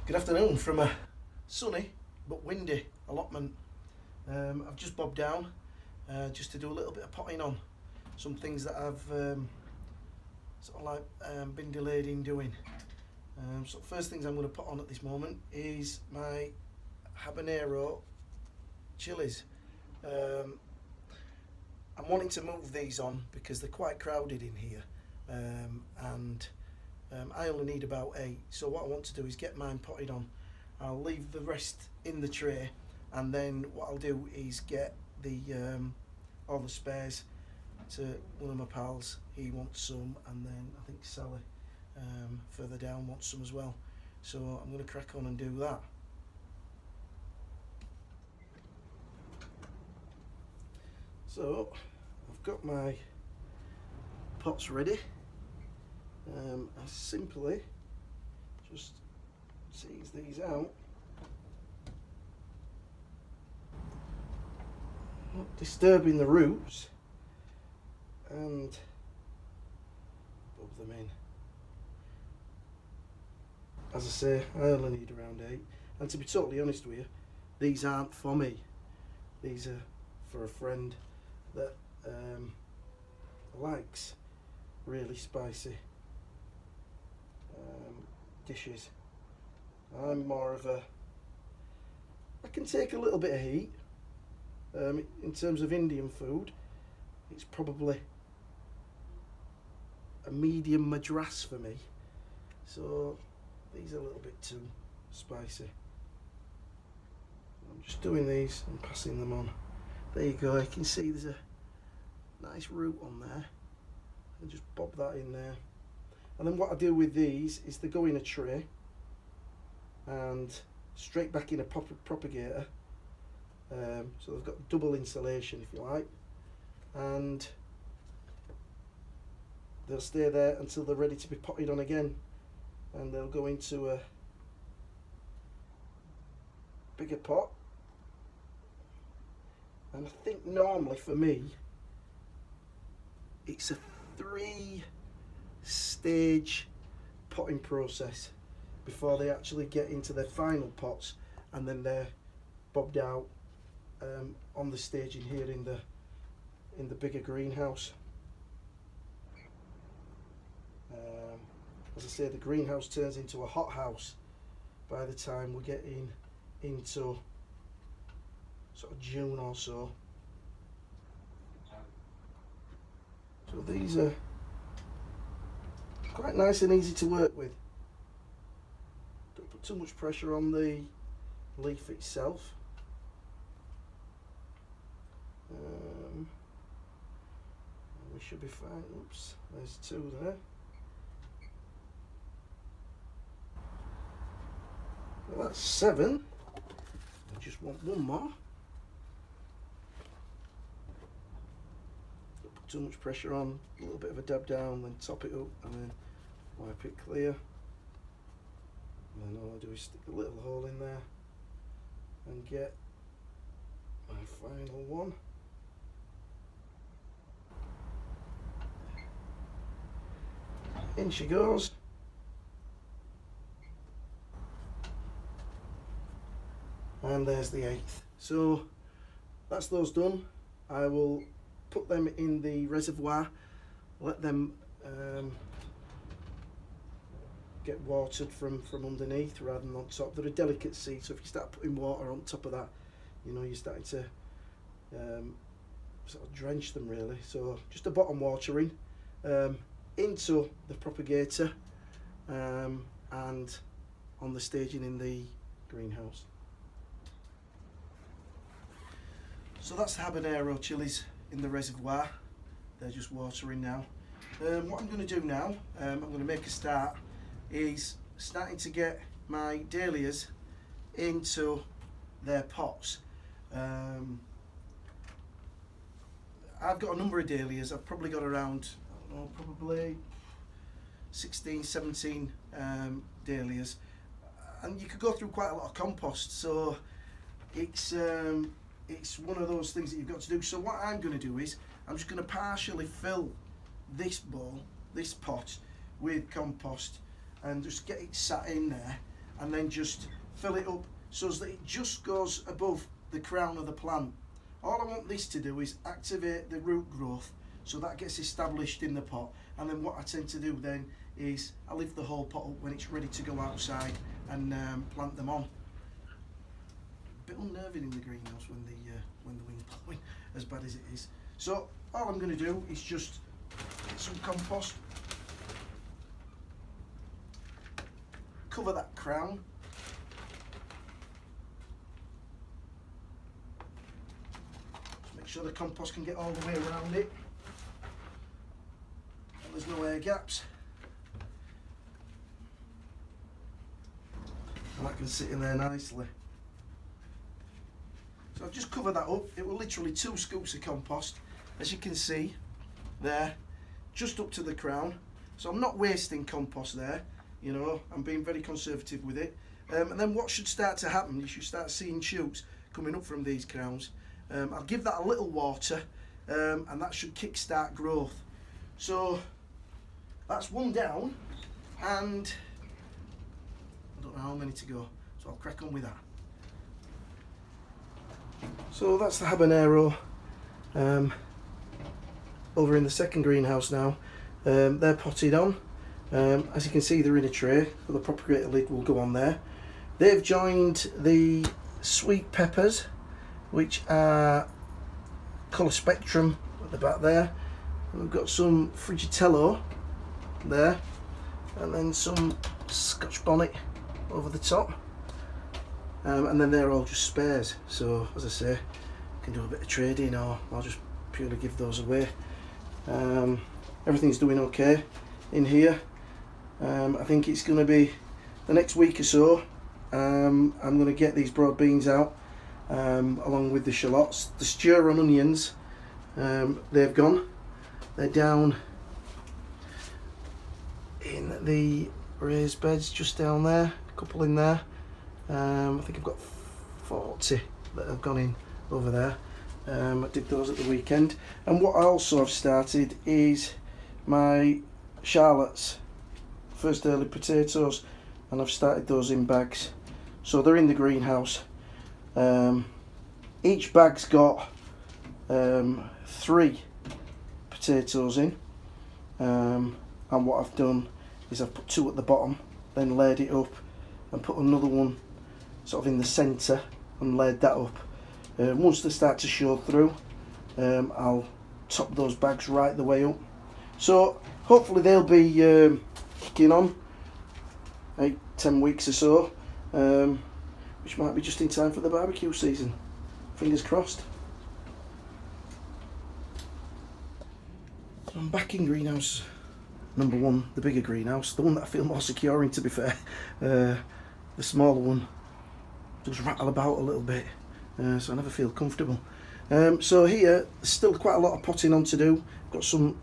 Good afternoon from a sunny but windy allotment. I've just bobbed down just to do a little bit of potting on some things that I've been delayed in doing. So first things I'm going to put on at this moment is my habanero chilies. I'm wanting to move these on because they're quite crowded in here, and I only need about 8, so what I want to do is get mine potted on. I'll leave the rest in the tray, and then what I'll do is get the all the spares to one of my pals. He wants some, and then I think Sally further down wants some as well. So I'm going to crack on and do that. So I've got my pots ready. I simply just seize these out, not disturbing the roots, and bob them in. As I say, I only need around 8, and to be totally honest with you, these aren't for me. These are for a friend that likes really spicy dishes. I'm more of a, I can take a little bit of heat. In terms of Indian food, it's probably a medium madras for me. So these are a little bit too spicy. I'm just doing these and passing them on. There you go, you can see there's a nice root on there. And just bob that in there. And then what I do with these is they go in a tray and straight back in a propagator. So they've got double insulation, if you like, and they'll stay there until they're ready to be potted on again, and they'll go into a bigger pot. And I think normally for me it's a 3-stage potting process before they actually get into their final pots, and then they're bobbed out on the stage in here in the bigger greenhouse. As I say, the greenhouse turns into a hothouse by the time we're getting into sort of June or so. So these are quite nice and easy to work with. Don't put too much pressure on the leaf itself. We should be fine. Oops, there's 2 there. Well, that's 7. I just want 1 more. Don't put too much pressure on. A little bit of a dab down, then top it up, and then wipe it clear. And then all I do is stick a little hole in there and get my final one. In she goes. And there's the 8th. So that's those done. I will put them in the reservoir, let them get watered from underneath rather than on top. They're a delicate seed, so if you start putting water on top of that, you know, you're starting to sort of drench them really. So just a bottom watering into the propagator and on the staging in the greenhouse. So that's the habanero chilies in the reservoir. They're just watering now. What I'm going to do now, I'm going to make a start, is starting to get my dahlias into their pots. I've got a number of dahlias. I've probably got around, I don't know, probably 16, 17 dahlias, and you could go through quite a lot of compost, so it's one of those things that you've got to do. So what I'm going to do is I'm just going to partially fill this pot with compost and just get it sat in there, and then just fill it up so that it just goes above the crown of the plant. All I want this to do is activate the root growth, so that gets established in the pot, and then what I tend to do then is I lift the whole pot up when it's ready to go outside and plant them on. A bit unnerving in the greenhouse when the wind's blowing, as bad as it is. So all I'm going to do is just get some compost, cover that crown, just make sure the compost can get all the way around it and there's no air gaps, and that can sit in there nicely. So I've just covered that up. It was literally 2 scoops of compost, as you can see there, just up to the crown. So I'm not wasting compost there, you know, I'm being very conservative with it. And then what should start to happen, you should start seeing shoots coming up from these crowns. I'll give that a little water, and that should kick-start growth. So that's one down, and I don't know how many to go, so I'll crack on with that. So that's the habanero over in the second greenhouse now. They're potted on. As you can see, they're in a tray, so the propagator lid will go on there. They've joined the sweet peppers, which are colour spectrum at the back there. And we've got some Frigitello there, and then some Scotch bonnet over the top. And then they're all just spares, so as I say, I can do a bit of trading, or I'll just purely give those away. Everything's doing okay in here. I think it's going to be the next week or so. I'm going to get these broad beans out, along with the shallots. The stir on onions, they've gone. They're down in the raised beds just down there, a couple in there. I think I've got 40 that have gone in over there. I did those at the weekend, and what I also have started is my Charlotte's first early potatoes, and I've started those in bags, so they're in the greenhouse. Each bag's got 3 potatoes in, and what I've done is I've put 2 at the bottom, then laid it up and put another one sort of in the centre and laid that up. Once they start to show through, I'll top those bags right the way up. So hopefully they'll be kicking on 8-10 weeks or so, which might be just in time for the barbecue season. Fingers crossed. So I'm back in greenhouse number 1, the bigger greenhouse, the one that I feel more secure in, to be fair. The smaller one does rattle about a little bit, so I never feel comfortable. So here, there's still quite a lot of potting on to do. Got some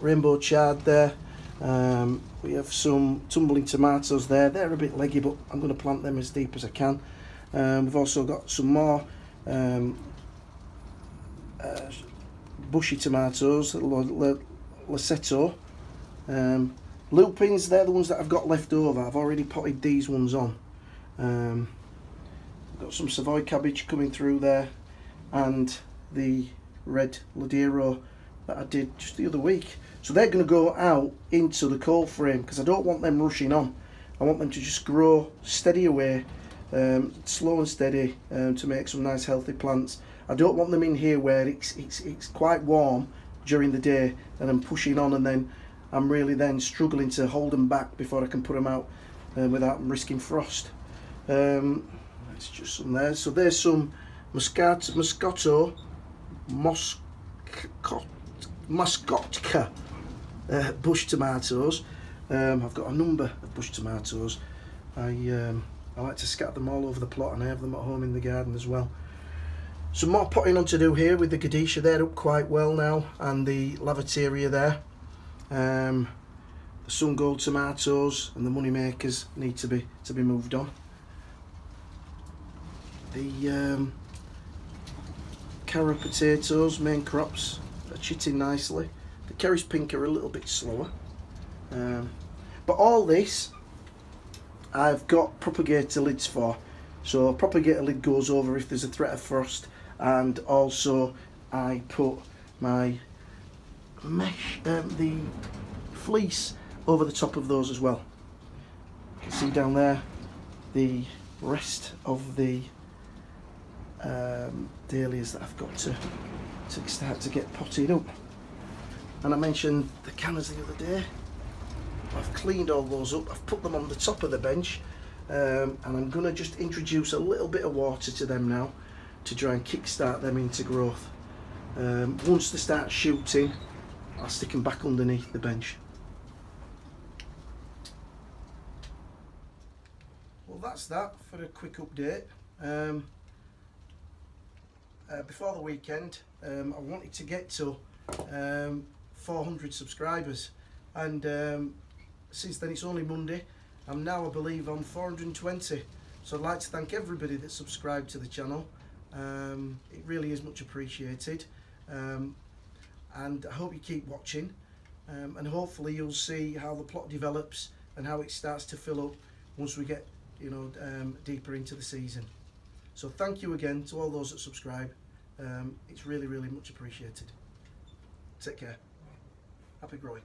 rainbow chard there. We have some tumbling tomatoes there. They're a bit leggy, but I'm going to plant them as deep as I can. We've also got some more bushy tomatoes, Lassetto. Lupins, they're the ones that I've got left over. I've already potted these ones on. Got some Savoy cabbage coming through there, and the red Ladero that I did just the other week. So they're going to go out into the cold frame, because I don't want them rushing on. I want them to just grow steady away, slow and steady, to make some nice healthy plants. I don't want them in here where it's quite warm during the day and I'm pushing on, and then I'm really then struggling to hold them back before I can put them out without risking frost. It's just some there. So there's some Moscato bush tomatoes. I've got a number of bush tomatoes. I like to scatter them all over the plot, and I have them at home in the garden as well. Some more potting on to do here with the Gadisha. They're up quite well now, and the Lavateria there. The Sun Gold tomatoes and the Moneymakers need to be moved on. The Cara potatoes, main crops, are chitting nicely. The Kerry's Pink are a little bit slower. But all this I've got propagator lids for. So propagator lid goes over if there's a threat of frost, and also I put my mesh, the fleece over the top of those as well. You can see down there the rest of the dahlias that I've got to start to get potted up. And I mentioned the cannas the other day. I've cleaned all those up, I've put them on the top of the bench, and I'm going to just introduce a little bit of water to them now to try and kickstart them into growth. Once they start shooting, I'll stick them back underneath the bench. Well, that's that for a quick update. Before the weekend, I wanted to get to 400 subscribers, and since then it's only Monday. I'm now, I believe, on 420. So I'd like to thank everybody that subscribed to the channel. It really is much appreciated, and I hope you keep watching, and hopefully you'll see how the plot develops and how it starts to fill up once we get, you know, deeper into the season. So thank you again to all those that subscribe. It's really, really much appreciated. Take care. Happy growing.